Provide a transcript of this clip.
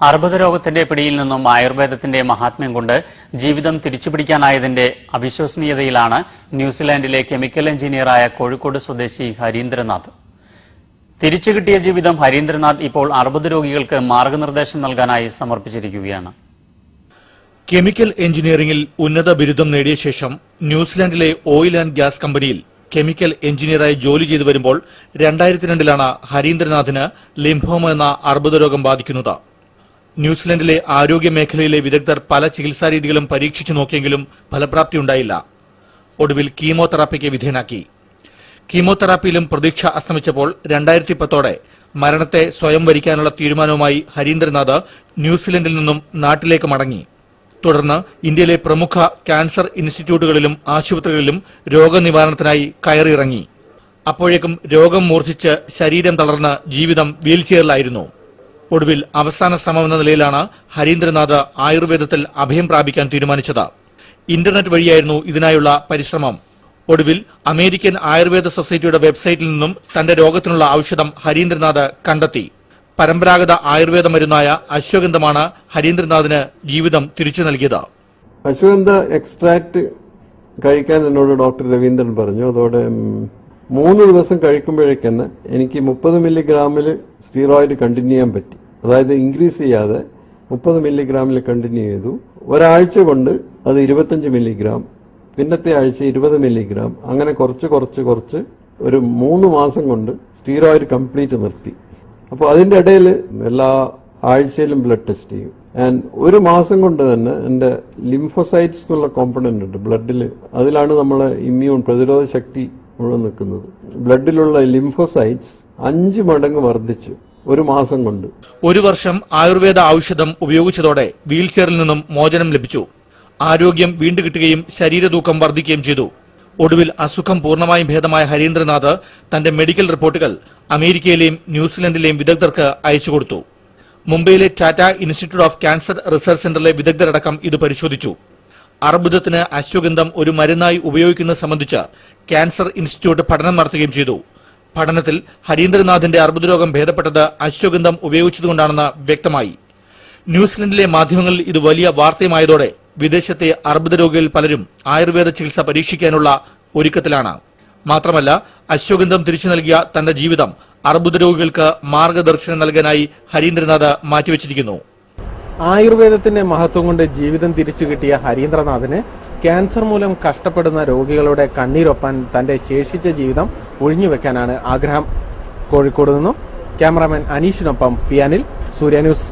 അർബുദ രോഗത്തിന്റെ പിടിയിൽ നിന്നും ആയുർവേദത്തിന്റെ മഹാത്മ്യം കൊണ്ട് ജീവിതം തിരിച്ചുപിടിക്കാനായതിന്റെ അവിശ്വസനീയതയിലാണ് ന്യൂസിലാൻഡിലെ കെമിക്കൽ എഞ്ചിനീയറായ കോഴിക്കോട് സ്വദേശി ഹരീന്ദ്രനാഥ്. തിരിച്ചുകിട്ടിയ ജീവിതം ഹരീന്ദ്രനാഥ് ഇപ്പോൾ അർബുദ രോഗികൾക്ക് മാർഗനിർദ്ദേശം നൽകാനായി സമർപ്പിച്ചിരിക്കുകയാണ്. കെമിക്കൽ എഞ്ചിനീയറിംഗിൽ ഉന്നത ബിരുദം നേടിയ ശേഷം ന്യൂസിലാൻഡിലെ ഓയിൽ ആൻഡ് ഗ്യാസ് കമ്പനിയിൽ കെമിക്കൽ എഞ്ചിനീയറായി ജോലി ചെയ്തു വരുമ്പോൾ 2002 ഹരീന്ദ്രനാഥിന് ലിംഫോമ എന്ന അർബുദ രോഗം ബാധിക്കുന്നത്. ന്യൂസിലൻഡിലെ ആരോഗ്യ മേഖലയിലെ വിദഗ്ധർ പല ചികിത്സാരീതികളും പരീക്ഷിച്ചു നോക്കിയെങ്കിലും ഫലപ്രാപ്തിയുണ്ടായില്ല. ഒടുവിൽ കീമോതെറാപ്പിക്ക് വിധേയനാക്കി. കീമോതെറാപ്പിയിലും പ്രതീക്ഷ അസ്തമിച്ചപ്പോൾ 2010 മരണത്തെ സ്വയം വരിക്കാനുള്ള തീരുമാനവുമായി ഹരീന്ദ്രനാഥ് ന്യൂസിലൻഡിൽ നിന്നും നാട്ടിലേക്ക് മടങ്ങി. തുടർന്ന് ഇന്ത്യയിലെ പ്രമുഖ ക്യാൻസർ ഇൻസ്റ്റിറ്റ്യൂട്ടുകളിലും ആശുപത്രികളിലും രോഗനിവാരണത്തിനായി കയറിയിറങ്ങി. അപ്പോഴേക്കും രോഗം മൂർച്ഛിച്ച് ശരീരം തളർന്ന് ജീവിതം വീൽചെയറിലായിരുന്നു. ഒടുവിൽ അവസാന ശ്രമമെന്ന നിലയിലാണ് ഹരീന്ദ്രനാഥ് ആയുർവേദത്തിൽ അഭയം പ്രാപിക്കാൻ തീരുമാനിച്ചത്. ഇന്റർനെറ്റ് വഴിയായിരുന്നു ഇതിനായുള്ള പരിശ്രമം. ഒടുവിൽ അമേരിക്കൻ ആയുർവേദ സൊസൈറ്റിയുടെ വെബ്സൈറ്റിൽ നിന്നും തന്റെ രോഗത്തിനുള്ള ഔഷധം ഹരീന്ദ്രനാഥ് കണ്ടെത്തി. പരമ്പരാഗത ആയുർവേദ മരുന്നായ അശ്വഗന്ധമാണ് ഹരീന്ദ്രനാഥിന് ജീവിതം തിരിച്ചു നൽകിയത്. അശ്വഗന്ധ എക്സ്ട്രാക്ട് കഴിക്കാൻ എന്നോട് ഡോക്ടർ രവീന്ദ്രൻ പറഞ്ഞു. അതോടെ 3 ദിവസം കഴിക്കുമ്പോഴേക്കന്നെ എനിക്ക് 30 മില്ലിഗ്രാമിൽ സ്റ്റീറോയിഡ് കണ്ടിന്യൂ ചെയ്യാൻ പറ്റി. അതായത് ഇൻക്രീസ് ചെയ്യാതെ 30 മില്ലിഗ്രാമിൽ കണ്ടിന്യൂ ചെയ്തു. ഒരാഴ്ച കൊണ്ട് അത് 25 മില്ലിഗ്രാം, പിന്നത്തെ ആഴ്ച 20 മില്ലിഗ്രാം, അങ്ങനെ കുറച്ച് ഒരു 3 മാസം കൊണ്ട് സ്റ്റീറോയിഡ് കംപ്ലീറ്റ് നിർത്തി. അപ്പോൾ അതിന്റെ ഇടയിൽ എല്ലാ ആഴ്ചയിലും ബ്ലഡ് ടെസ്റ്റ് ചെയ്യും. ആൻഡ് 1 മാസം കൊണ്ട് തന്നെ എന്റെ ലിംഫോസൈറ്റ്സ് എന്നുള്ള കോമ്പണന്റ് ഉണ്ട് ബ്ലഡിൽ. അതിലാണ് നമ്മളെ ഇമ്മ്യൂൺ പ്രതിരോധ ശക്തി മുഴുവൻ നിൽക്കുന്നത്. ബ്ലഡിലുള്ള ലിംഫോസൈറ്റ്സ് 5 മടങ്ങ് വർദ്ധിച്ചു 1 മാസം കൊണ്ട്. 1 വർഷം ആയുർവേദ ഔഷധം ഉപയോഗിച്ചതോടെ വീൽചെയറിൽ നിന്നും മോചനം ലഭിച്ചു. ആരോഗ്യം വീണ്ടു കിട്ടുകയും ശരീരതൂക്കം വർദ്ധിക്കുകയും ചെയ്തു. ഒടുവിൽ അസുഖം പൂർണ്ണമായും ഭേദമായ ഹരീന്ദ്രനാഥ് തന്റെ മെഡിക്കൽ റിപ്പോർട്ടുകൾ അമേരിക്കയിലെയും ന്യൂസിലൻഡിലെയും വിദഗ്ധർക്ക് അയച്ചുകൊടുത്തു. മുംബൈയിലെ Tata institute of cancer research സെന്ററിലെ വിദഗ്ധരടക്കം ഇത് പരിശോധിച്ചു. അർബുദത്തിന് അശ്വഗന്ധം ഒരു മരുന്നായി ഉപയോഗിക്കുന്നത് സംബന്ധിച്ച് ക്യാൻസർ ഇൻസ്റ്റിറ്റ്യൂട്ട് പഠനം നടത്തുകയും ചെയ്തു. പഠനത്തിൽ ഹരീന്ദ്രനാഥിന്റെ അർബുദ രോഗം ഭേദപ്പെട്ടത് അശ്വഗന്ധം ഉപയോഗിച്ചതുകൊണ്ടാണെന്ന് വ്യക്തമായി. ന്യൂസിലൻഡിലെ മാധ്യമങ്ങളിൽ ഇത് വലിയ വാർത്തയുമായതോടെ വിദേശത്തെ അർബുദ രോഗികളിൽ പലരും ആയുർവേദ ചികിത്സ പരീക്ഷിക്കാനുള്ള ഒരുക്കത്തിലാണ്. മാത്രമല്ല, അശ്വഗന്ധം തിരിച്ചു നൽകിയ തന്റെ ജീവിതം അർബുദ രോഗികൾക്ക് മാർഗദർശനം നൽകാനായി ഹരീന്ദ്രനാഥ് മാറ്റിവെച്ചിരിക്കുന്നു. ആയുർവേദത്തിന്റെ മഹത്വം കൊണ്ട് ജീവിതം തിരിച്ചു കിട്ടിയ ഹരീന്ദ്രനാഥിന് ക്യാൻസർ മൂലം കഷ്ടപ്പെടുന്ന രോഗികളുടെ കണ്ണീരൊപ്പാൻ തന്റെ ശേഷിച്ച ജീവിതം ഒഴിഞ്ഞുവെക്കാനാണ് ആഗ്രഹം. കോഴിക്കോട് നിന്നും ക്യാമറാമാൻ അനീഷിനൊപ്പം പി അനിൽ, സൂര്യ ന്യൂസ്.